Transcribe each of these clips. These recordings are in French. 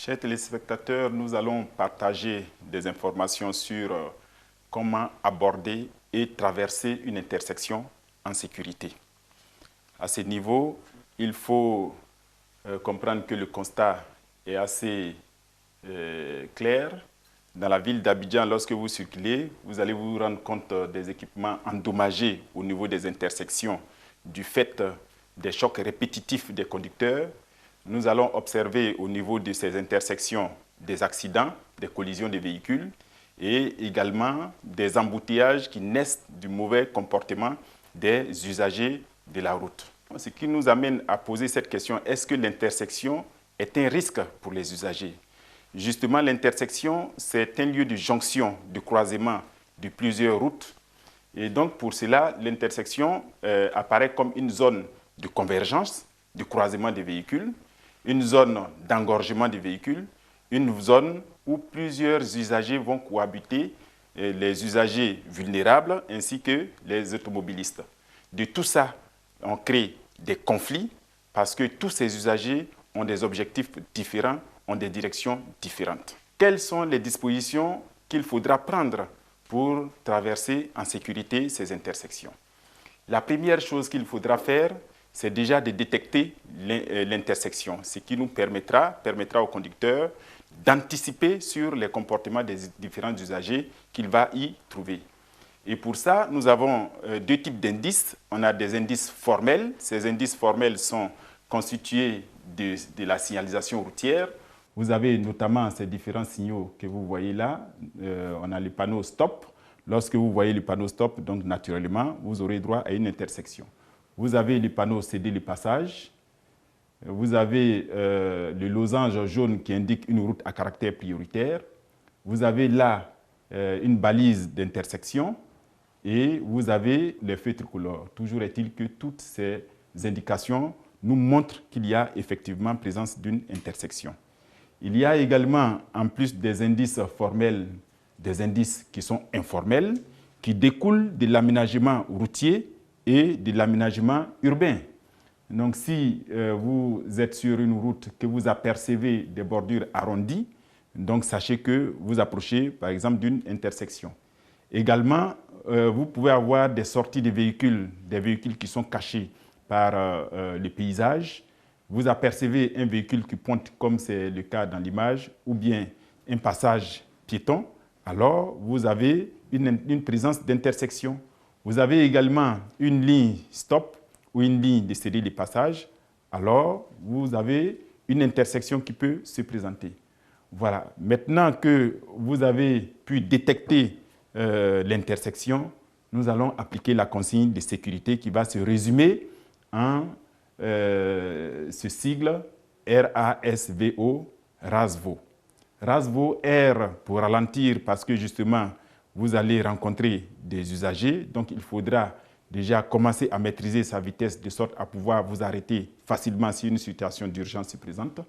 Chers téléspectateurs, nous allons partager des informations sur comment aborder et traverser une intersection en sécurité. À ce niveau, il faut comprendre que le constat est assez clair. Dans la ville d'Abidjan, lorsque vous circulez, vous allez vous rendre compte des équipements endommagés au niveau des intersections du fait des chocs répétitifs des conducteurs. Nous allons observer au niveau de ces intersections des accidents, des collisions de véhicules et également des embouteillages qui naissent du mauvais comportement des usagers de la route. Ce qui nous amène à poser cette question, est-ce que l'intersection est un risque pour les usagers? Justement, l'intersection, c'est un lieu de jonction, de croisement de plusieurs routes. Et donc, pour cela, l'intersection apparaît comme une zone de convergence, de croisement des véhicules, une zone d'engorgement des véhicules, une zone où plusieurs usagers vont cohabiter, les usagers vulnérables ainsi que les automobilistes. De tout ça, on crée des conflits parce que tous ces usagers ont des objectifs différents, ont des directions différentes. Quelles sont les dispositions qu'il faudra prendre pour traverser en sécurité ces intersections? La première chose qu'il faudra faire, c'est déjà de détecter l'intersection, ce qui nous permettra au conducteur d'anticiper sur les comportements des différents usagers qu'il va y trouver. Et pour ça, nous avons deux types d'indices. On a des indices formels. Ces indices formels sont constitués de la signalisation routière. Vous avez notamment ces différents signaux que vous voyez là. On a le panneau stop. Lorsque vous voyez le panneau stop, donc naturellement, vous aurez droit à une intersection. Vous avez le panneau céder le passage. Vous avez le losange jaune qui indique une route à caractère prioritaire. Vous avez là une balise d'intersection et vous avez les feux tricolores. Toujours est-il que toutes ces indications nous montrent qu'il y a effectivement présence d'une intersection. Il y a également, en plus des indices formels, des indices qui sont informels, qui découlent de l'aménagement routier et de l'aménagement urbain. Donc si vous êtes sur une route que vous apercevez des bordures arrondies, donc sachez que vous approchez par exemple d'une intersection. Également, vous pouvez avoir des sorties de véhicules, des véhicules qui sont cachés par le paysage. Vous apercevez un véhicule qui pointe comme c'est le cas dans l'image ou bien un passage piéton, alors vous avez une présence d'intersection. Vous avez également une ligne stop ou une ligne de céder les passages, alors vous avez une intersection qui peut se présenter. Voilà. Maintenant que vous avez pu détecter l'intersection, nous allons appliquer la consigne de sécurité qui va se résumer en ce sigle RASVO, RASVO. RASVO, R pour ralentir parce que justement, vous allez rencontrer des usagers, donc il faudra déjà commencer à maîtriser sa vitesse de sorte à pouvoir vous arrêter facilement si une situation d'urgence se présente.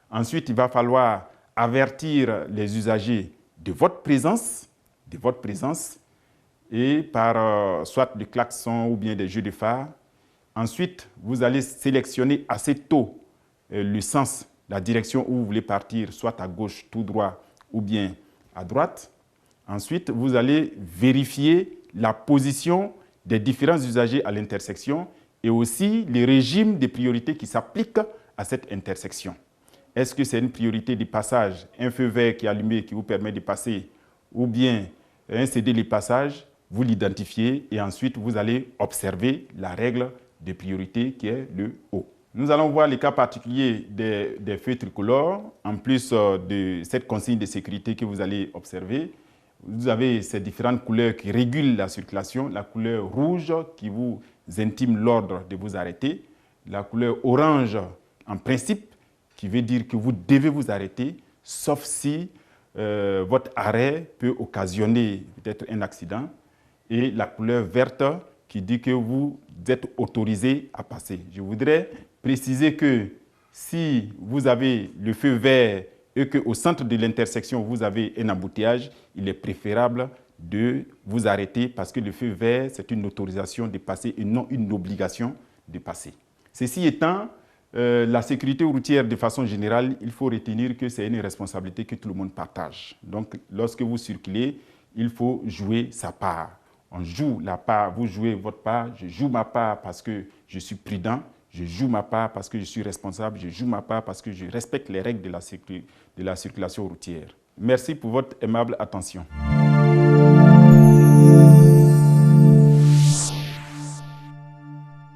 Ensuite, il va falloir avertir les usagers de votre présence et par soit le klaxon ou bien des jeux de phare. Ensuite, vous allez sélectionner assez tôt le sens, la direction où vous voulez partir, soit à gauche, tout droit ou bien à droite. Ensuite, vous allez vérifier la position des différents usagers à l'intersection et aussi les régimes de priorité qui s'appliquent à cette intersection. Est-ce que c'est une priorité de passage, un feu vert qui est allumé qui vous permet de passer ou bien un céder les passages? Vous l'identifiez et ensuite vous allez observer la règle de priorité qui est le haut. Nous allons voir les cas particuliers des feux tricolores. En plus de cette consigne de sécurité que vous allez observer, vous avez ces différentes couleurs qui régulent la circulation. La couleur rouge qui vous intime l'ordre de vous arrêter. La couleur orange en principe qui veut dire que vous devez vous arrêter, sauf si votre arrêt peut occasionner peut-être un accident. Et la couleur verte qui dit que vous êtes autorisé à passer. Je voudrais préciser que si vous avez le feu vert et qu'au centre de l'intersection, vous avez un embouteillage, il est préférable de vous arrêter parce que le feu vert, c'est une autorisation de passer et non une obligation de passer. Ceci étant, La sécurité routière, de façon générale, il faut retenir que c'est une responsabilité que tout le monde partage. Donc, lorsque vous circulez, il faut jouer sa part. On joue la part, vous jouez votre part, je joue ma part parce que je suis prudent, je joue ma part parce que je suis responsable, je joue ma part parce que je respecte les règles de la circulation routière. Merci pour votre aimable attention.